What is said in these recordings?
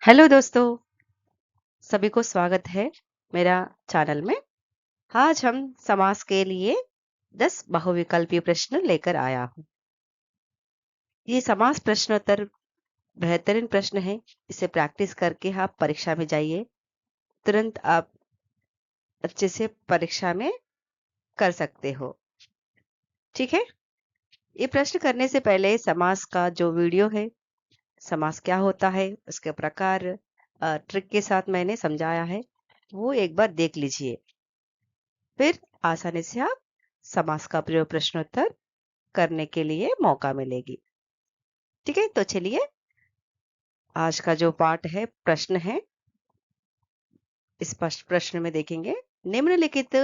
Hello दोस्तों, सभी को स्वागत है मेरा चैनल में। आज हम समास के लिए 10 बहुविकल्पीय प्रश्न लेकर आया हूँ। ये समास प्रश्नोत्तर बेहतरीन प्रश्न है। इसे प्रैक्टिस करके आप परीक्षा में जाइए। तुरंत आप अच्छे से परीक्षा में कर सकते हो। ठीक है? ये प्रश्न करने से पहले समास का जो वीडियो है, समास क्या होता है, उसके प्रकार ट्रिक के साथ मैंने समझाया है, वो एक बार देख लीजिए। फिर आसानी से आप समास का प्रयोग प्रश्नोत्तर करने के लिए मौका मिलेगी। ठीक है, तो चलिए आज का जो पाठ है, प्रश्न है, इस प्रश्न में देखेंगे। निम्नलिखित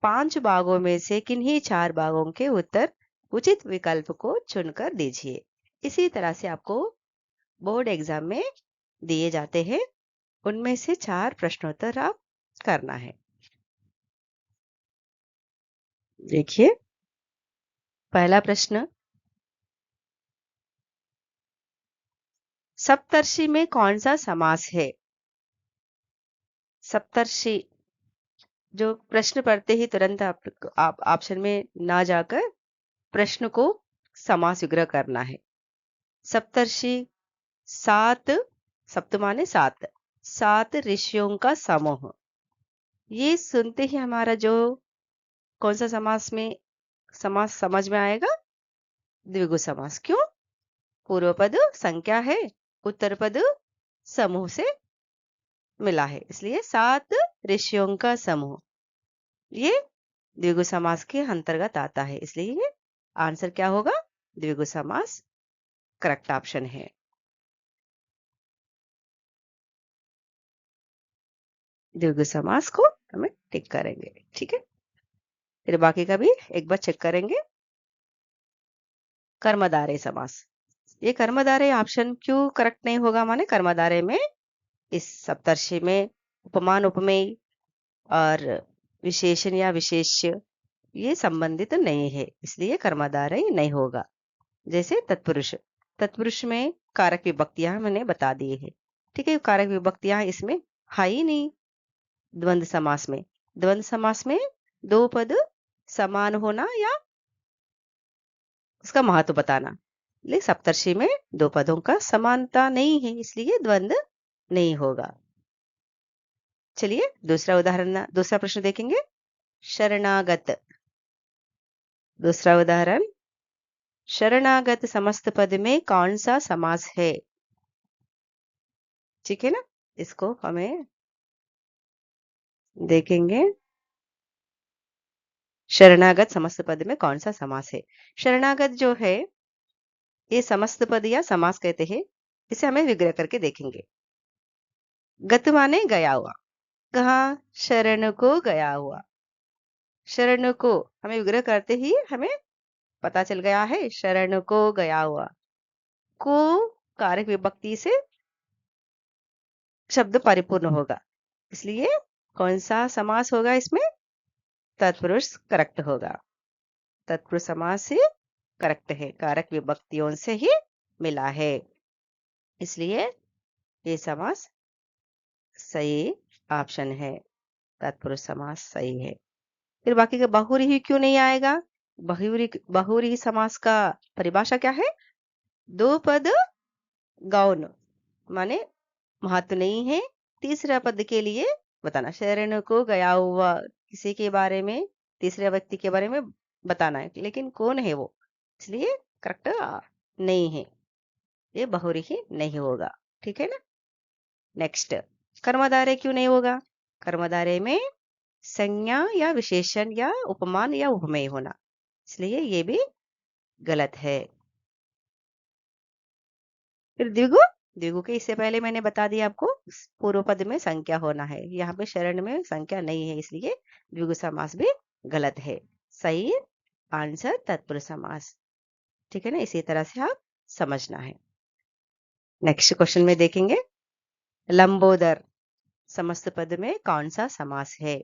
5 भागों में से किन्हीं 4 भागों के उत्तर उचित विकल्प को चुनकर दीजिए। इसी तरह से आपको बोर्ड एग्जाम में दिए जाते हैं। उनमें से 4 प्रश्नोत्तर आप करना है। देखिए, पहला प्रश्न, सप्तर्षि में कौन सा समास है? सप्तर्षि, जो प्रश्न पढ़ते ही तुरंत आप ऑप्शन में ना जाकर प्रश्न को समास विग्रह करना है। सप्तर्षि 7, सप्त माने 7, 7 ऋषियों का समूह। ये सुनते ही हमारा जो कौन सा समास समझ में आएगा? द्विगु समास। क्यों? पूर्व पद संख्या है, उत्तर पद समूह से मिला है, इसलिए 7 ऋषियों का समूह ये द्विगु समास के अंतर्गत आता है। इसलिए ये आंसर क्या होगा? द्विगु समास करेक्ट ऑप्शन है। द्विगु समास को हमें टिक करेंगे। ठीक है, फिर बाकी का भी एक बार चेक करेंगे। कर्मधारय समास, ये कर्मधारय ऑप्शन क्यों करेक्ट नहीं होगा? माने कर्मधारय में इस सप्तर्षि में उपमान उपमेय और विशेषण या विशेष्य ये संबंधित नहीं है, इसलिए कर्मधारय नहीं होगा। जैसे तत्पुरुष, तत्पुरुष में कारक विभक्तियां मैंने बता दी है। ठीक है, कारक विभक्तियां इसमें है ही नहीं। द्वंद्व समास में, द्वंद्व समास में दो पद समान होना या उसका महत्व बताना, लेकिन सप्तर्षि में दो पदों का समानता नहीं है, इसलिए द्वंद्व नहीं होगा। चलिए दूसरा प्रश्न देखेंगे। शरणागत, दूसरा उदाहरण, शरणागत समस्त पद में कौन सा समास है? ठीक है ना, इसको हमें देखेंगे। शरणागत समस्त पद में कौन सा समास है? शरणागत जो है ये समस्त पद या समास कहते हैं। इसे हमें विग्रह करके देखेंगे। गत माने गया हुआ, कहा? शरण को गया हुआ। शरण को हमें विग्रह करते ही हमें पता चल गया है, शरण को गया हुआ। को कारक विभक्ति से शब्द परिपूर्ण होगा, इसलिए कौन सा समास होगा इसमें? तत्पुरुष करेक्ट होगा। तत्पुरुष समास से करेक्ट है, कारक विभक्तियों से ही मिला है, इसलिए ये समास सही ऑप्शन है। तत्पुरुष समास सही है। फिर बाकी का बहुव्रीहि क्यों नहीं आएगा? बहुव्रीहि समास का परिभाषा क्या है? दो पद गौण माने महत्व नहीं है। तीसरा पद के लिए बताना, शरण को गया हुआ किसी के बारे में, तीसरे व्यक्ति के बारे में बताना है, लेकिन कौन है वो, इसलिए करेक्ट नहीं है, ये बहुव्रीहि नहीं होगा। ठीक है ना। नेक्स्ट, कर्मधारय क्यों नहीं होगा? कर्मधारय में संज्ञा या विशेषण या उपमान या उपमेय होना, इसलिए ये भी गलत है। फिर द्विगु, द्विगु के इससे पहले मैंने बता दिया आपको, पूर्व पद में संख्या होना है, यहाँ पे शरण में संख्या नहीं है, इसलिए द्विगु समास भी गलत है। सही आंसर तत्पुरुष समास। ठीक है ना, इसी तरह से आप समझना है। नेक्स्ट क्वेश्चन में देखेंगे। लंबोदर समस्त पद में कौन सा समास है?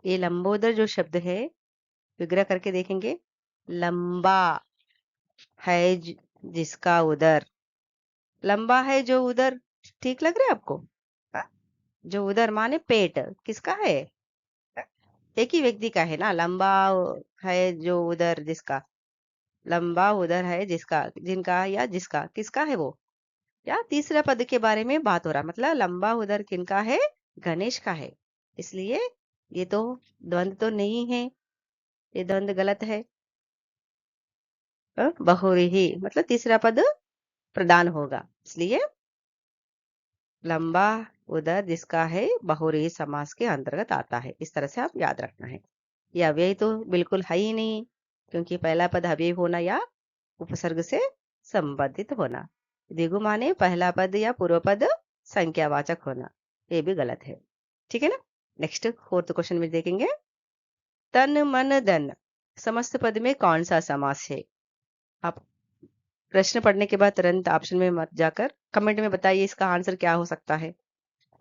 ये लंबोदर जो शब्द है विग्रह करके देखेंगे। लंबा है जिसका उदर, लंबा है जो उदर ठीक लग रहा है आपको? हाँ? जो उधर माने पेट किसका है? हाँ? एक ही व्यक्ति का है ना, लंबा है जो उधर जिसका, लंबा उधर है जिसका, जिनका या जिसका, किसका है वो? या तीसरा पद के बारे में बात हो रहा, मतलब लंबा उधर किनका है? गणेश का है। इसलिए ये तो द्वंद तो नहीं है, ये द्वंद गलत है। बहुव्रीहि मतलब तीसरा पद प्रधान होगा, इसलिए लंबा उधर जिसका है बहुव्रीहि समास के अंतर्गत आता है। इस तरह से आप याद रखना है। ये अव्यय तो बिल्कुल है ही नहीं, क्योंकि पहला पद अव्यय होना या उपसर्ग से संबंधित होना। द्विगु माने पहला पद या पूर्व पद संख्यावाचक होना, ये भी गलत है। ठीक है ना? नेक्स्ट फोर्थ क्वेश्चन में देखेंगे, तन मन धन समस्त पद में कौन सा समास है? आप प्रश्न पढ़ने के बाद तुरंत ऑप्शन में मत जाकर कमेंट में बताइए इसका आंसर क्या हो सकता है।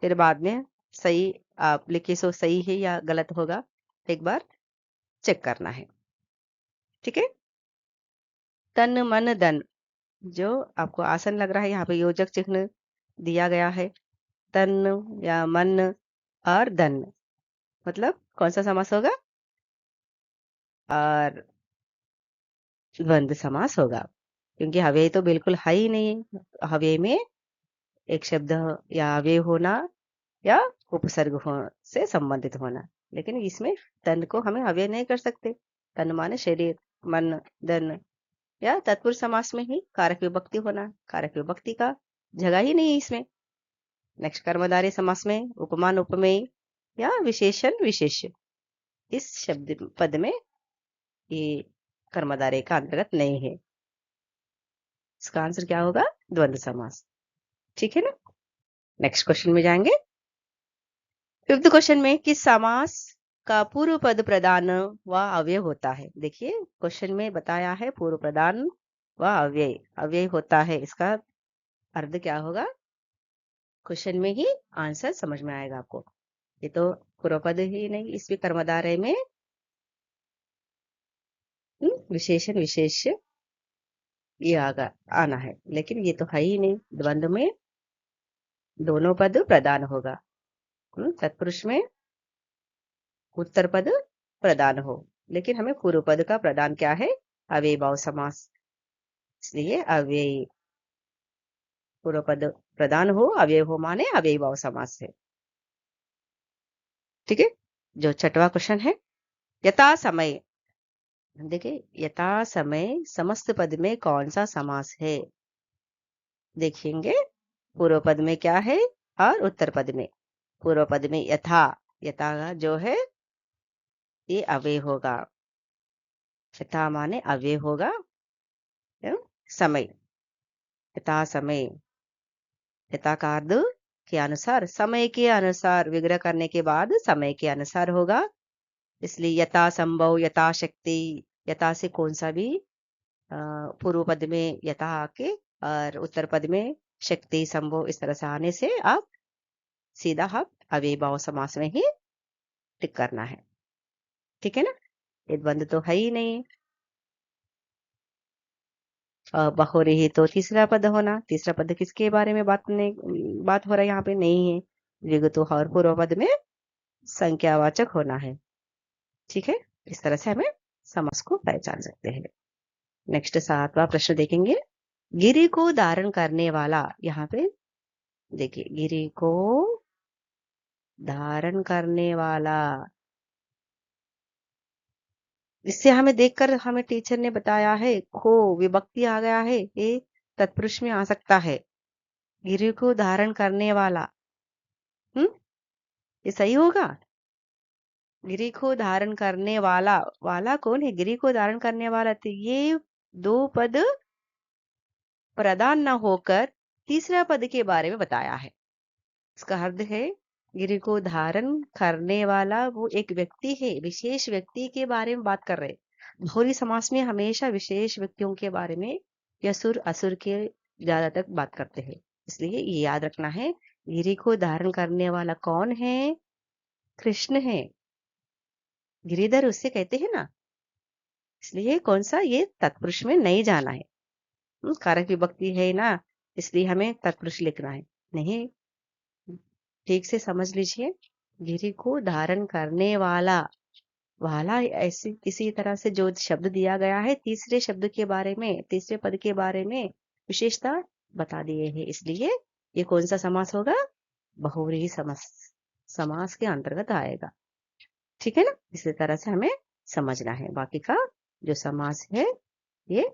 फिर बाद में सही आप लिखिए, सो सही है या गलत होगा, एक बार चेक करना है। ठीक है? तन मन धन, जो आपको आसन लग रहा है, यहाँ पे योजक चिन्ह दिया गया है। तन या मन और धन मतलब कौन सा समास होगा? और द्वंद्व समास होगा, क्योंकि अव्यय तो बिल्कुल है ही नहीं। अव्यय में एक शब्द या अव्यय होना या उपसर्ग से संबंधित होना, लेकिन इसमें तन को हमें अव्यय नहीं कर सकते। तन माने शरीर, मन, धन, या तत्पुरुष समास में ही कारक विभक्ति होना, कारक विभक्ति का जगह ही नहीं है इसमें। नेक्स्ट कर्मधारय समास में उपमान उपमेय या विशेषण विशेष्य, इस शब्द पद में ये कर्मधारय का अंतर्गत नहीं है। इसका आंसर क्या होगा? द्वंद्व समास। ठीक है ना? नेक्स्ट क्वेश्चन में जाएंगे। फिफ्थ क्वेश्चन में किस समास का पूर्व पद प्रधान व अव्यय होता है? देखिए क्वेश्चन में बताया है पूर्व प्रधान व अव्यय, अव्यय होता है, इसका अर्थ क्या होगा? क्वेश्चन में ही आंसर समझ में आएगा आपको। ये तो पूर्व पद ही नहीं, इसमें कर्मधारय में विशेषण विशेष्य ये आना है, लेकिन ये तो है ही नहीं। द्वंद्व में दोनों पद प्रधान होगा। तत्पुरुष में उत्तर पद प्रधान हो, लेकिन हमें पूर्व पद का प्रधान क्या है? अव्यय भाव समास, इसलिए अव्यय पूर्व पद प्रधान हो, अव्यय हो माने अव्यय भाव समास है। ठीक है? जो छठवां क्वेश्चन है, यथा समय, देखिए यथा समय समस्त पद में कौन सा समास है? देखेंगे पूर्व पद में क्या है और उत्तर पद में। पूर्व पद में यथा, यथा जो है ये अव्यय होगा, यथा माने अव्यय होगा। समय, यथा समय, यथा का अर्थ के अनुसार, समय के अनुसार, विग्रह करने के बाद समय के अनुसार होगा, इसलिए यथा संभव, यथा शक्ति, यथा से कौन सा भी पूर्व पद में यथा आके और उत्तर पद में शक्ति संभव, इस तरह से आने से आप सीधा आप अव्यय भाव समास में ही टिक करना है। ठीक है ना? ये द्वंद्व तो है ही नहीं। बहुव्रीहि तो तीसरा पद होना, तीसरा पद किसके बारे में बात हो रहा है? यहाँ पे नहीं है। द्विगु और पूर्व पद में संख्यावाचक होना है। ठीक है? इस तरह से हमें समास को पहचान सकते हैं। नेक्स्ट सातवां प्रश्न देखेंगे, गिरि को धारण करने वाला, यहाँ पे देखिए गिरि को धारण करने वाला, इससे हमें देखकर हमें टीचर ने बताया है को विभक्ति आ गया है, ये तत्पुरुष में आ सकता है। गिरि को धारण करने वाला, ये सही होगा? गिरि को धारण करने वाला, वाला कौन है? गिरि को धारण करने वाला, तो ये दो पद प्रधान न होकर तीसरा पद के बारे में बताया है। इसका अर्थ है गिरि को धारण करने वाला वो एक व्यक्ति है, विशेष व्यक्ति के बारे में बात कर रहे। बहुरी समास में हमेशा विशेष व्यक्तियों के बारे में या सुर असुर के ज्यादा तक बात करते हैं, इसलिए ये याद रखना है। गिरि को धारण करने वाला कौन है? कृष्ण है। गिरिधर उससे कहते हैं ना, इसलिए कौन सा ये तत्पुरुष में नहीं जाना है। कारक विभक्ति है ना, इसलिए हमें तत्पुरुष लिखना है। नहीं, ठीक से समझ लीजिए। गिरी को धारण करने वाला, वाला ऐसे किसी तरह से जो शब्द दिया गया है तीसरे शब्द के बारे में, तीसरे पद के बारे में विशेषता बता दिए है, इसलिए ये कौन सा समास होगा? बहुव्रीहि समास, समास के अंतर्गत आएगा। ठीक है ना? इसी तरह से हमें समझना है, बाकी का जो समास है ये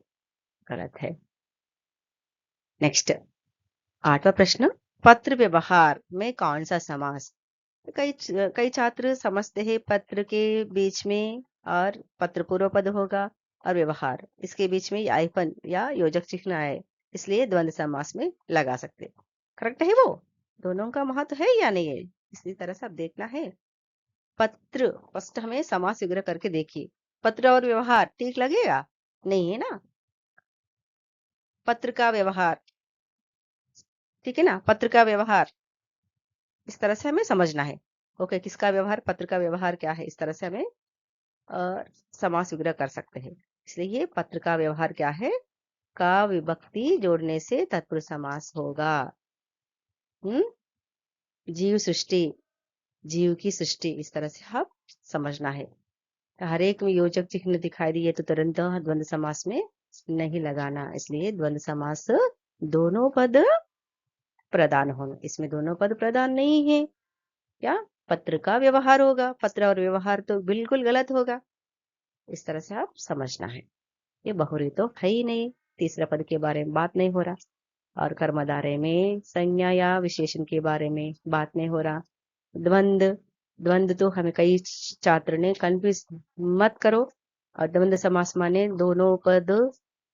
गलत है। नेक्स्ट, 8वां प्रश्न, पत्र व्यवहार में कौन सा समास? कई कई छात्र समझते हैं पत्र के बीच में और पत्र पूर्व पद होगा और व्यवहार इसके बीच में आइफन या योजक चिन्ह आए, इसलिए द्वंद्व समास में लगा सकते। करेक्ट है वो? दोनों का महत्व है या नहीं है, इसी तरह से आप देखना है। पत्र फर्स्ट हमें समास विग्रह करके देखिए, पत्र और व्यवहार ठीक लगेगा? नहीं है ना? पत्र का व्यवहार, ठीक है ना? पत्र का व्यवहार इस तरह से हमें समझना है। ओके, किसका व्यवहार, पत्र का व्यवहार क्या है, इस तरह से हमें समास विग्रह कर सकते हैं। इसलिए ये पत्र का व्यवहार क्या है? का विभक्ति जोड़ने से तत्पुरुष समास होगा। हम्म, जीव सृष्टि, जीव की सृष्टि, इस तरह से आप समझना है। हर एक में योजक चिन्ह दिखाई दिए तो तुरंत द्वंद्व समास में नहीं लगाना, इसलिए द्वंद्व समास दोनों पद प्रदान होना, इसमें दोनों पद प्रदान नहीं है। क्या? पत्र का व्यवहार होगा, पत्र और व्यवहार तो बिल्कुल गलत होगा। इस तरह से आप समझना है। ये बहुरी तो है ही नहीं, तीसरा पद के बारे में बात नहीं हो रहा, और कर्मधारय में संज्ञा या विशेषण के बारे में बात नहीं हो रहा। द्वंद, द्वंद तो हमें कई छात्र ने कंफ्यूज मत करो। और द्वंद समास माने दोनों पद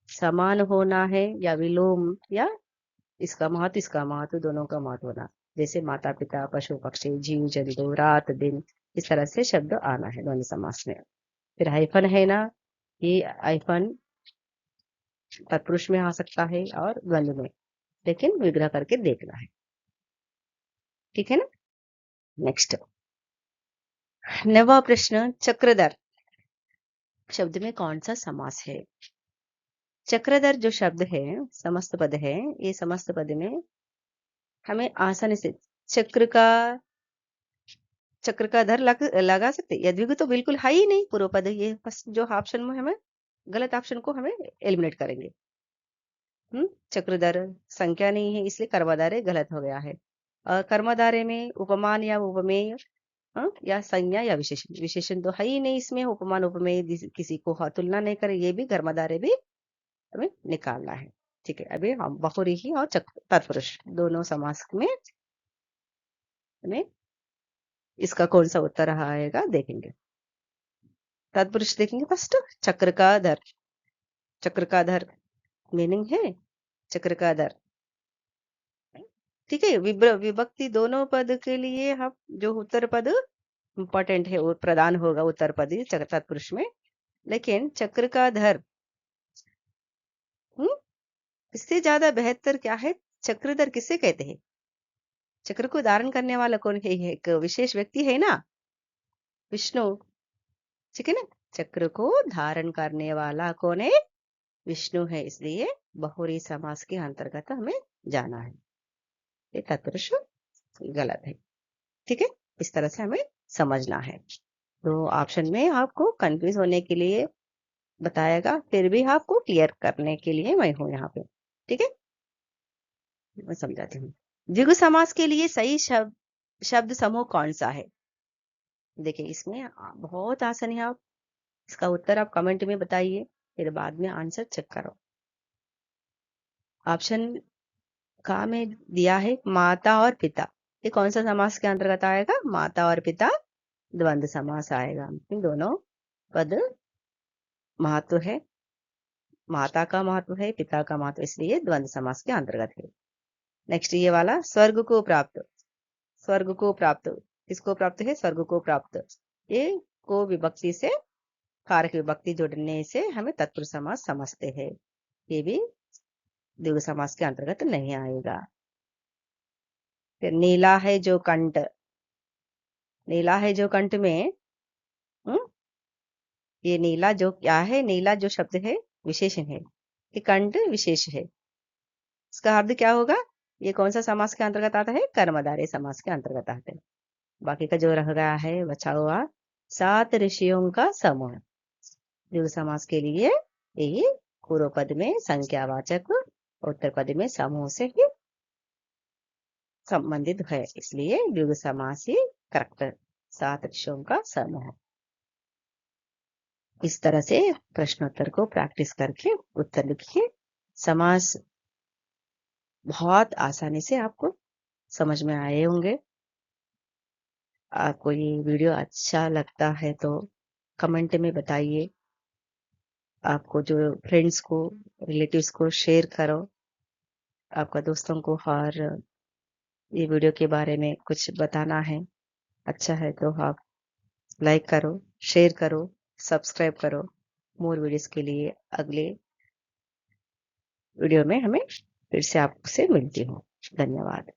समान होना है या विलोम, या इसका महत्व दोनों का महत्व होना, जैसे माता पिता, पशु पक्षी, जीव जंतु, रात दिन, इस तरह से शब्द आना है द्वंद समास में। फिर हाइफन है ना, ये हाइफन तत्पुरुष में आ सकता है और द्वंद्व में, लेकिन विग्रह करके देखना है। ठीक है ना? नेक्स्ट, 9वां प्रश्न, चक्रधर शब्द में कौन सा समास है? चक्रधर जो शब्द है समस्त पद है, ये समस्त पद में हमें आसानी से चक्र का, चक्र का धर लगा सकते। यद्विग तो बिल्कुल है ही नहीं पूर्व पद, ये फर्स्ट जो ऑप्शन में हमें गलत ऑप्शन को हमें एलिमिनेट करेंगे। चक्रधर संख्या नहीं है, इसलिए कर्मधारय गलत हो गया है। कर्मधारय में उपमान या उपमेय, या संज्ञा या विशेषण, विशेषण तो है ही नहीं इसमें, उपमान उपमेय किसी को तुलना नहीं करे, ये भी कर्मधारय भी हमें निकालना है। ठीक है, अभी हम बहुरीही और तत्पुरुष दोनों समास में हमें इसका कौन सा उत्तर आएगा देखेंगे। तत्पुरुष देखेंगे फर्स्ट, चक्र का धर, चक्र का धर मीनिंग है चक्र का धर। ठीक है, विभक्ति दोनों पद के लिए हम जो उत्तर पद इंपॉर्टेंट है वो प्रदान होगा उत्तर पद तत्पुरुष में, लेकिन चक्र का धर इससे ज्यादा बेहतर क्या है? चक्रधर किसे कहते हैं? चक्र को धारण करने वाला कौन है? एक विशेष व्यक्ति है ना, विष्णु। ठीक है ना? चक्र को धारण करने वाला कौन है? विष्णु है, इसलिए बहुरी समास के अंतर्गत हमें जाना है, ये तत्पुरुष गलत है। ठीक है, इस तरह से हमें समझना है। तो ऑप्शन में आपको कंफ्यूज होने के लिए बताएगा, फिर भी आपको क्लियर करने के लिए मैं हूं यहाँ पे। ठीक है, मैं समझाती हूँ। द्विगु समास के लिए सही शब्द समूह कौन सा है? देखिए, इसमें बहुत आसान है, आप इसका उत्तर आप कमेंट में बताइए, फिर बाद में आंसर चेक करो। ऑप्शन का में दिया है माता और पिता, ये कौन सा समास के अंतर्गत आएगा? माता और पिता द्वंद्व समास आएगा। इन दोनों पद महत्व है, माता का महत्व है, पिता का महत्व, इसलिए द्वंद्व समास के अंतर्गत है। नेक्स्ट ये वाला, स्वर्ग को प्राप्त, स्वर्ग को प्राप्त किसको प्राप्त है? स्वर्ग को प्राप्त, ये को विभक्ति से कारक विभक्ति जोड़ने से हमें तत्पुरुष समास समझते हैं, ये भी द्विगु समास के अंतर्गत नहीं आएगा। फिर नीला है जो कंठ, नीला है जो कंठ में ये नीला जो क्या है? नीला जो शब्द है विशेषण है, ये कंठ विशेष है, इसका अर्थ क्या होगा? ये कौन सा समास के अंतर्गत आता है? कर्मधारय समास के अंतर्गत आते हैं। बाकी का जो रह गया है बचा हुआ 7 ऋषियों का समूह। द्विगु समास के लिए ये पूर्व पद में संख्यावाचक, उत्तर पद में समूह से ही संबंधित है, इसलिए द्विगु समास ही करेक्ट 7 ऋषियों का समूह। इस तरह से प्रश्नोत्तर को प्रैक्टिस करके उत्तर लिखिए। समास बहुत आसानी से आपको समझ में आए होंगे। आपको ये वीडियो अच्छा लगता है तो कमेंट में बताइए। आपको जो फ्रेंड्स को, रिलेटिव्स को शेयर करो, आपका दोस्तों को, और ये वीडियो के बारे में कुछ बताना है, अच्छा है तो आप लाइक करो, शेयर करो, सब्सक्राइब करो। मोर वीडियोस के लिए अगले वीडियो में हमें फिर से आपसे मिलती हूँ। धन्यवाद।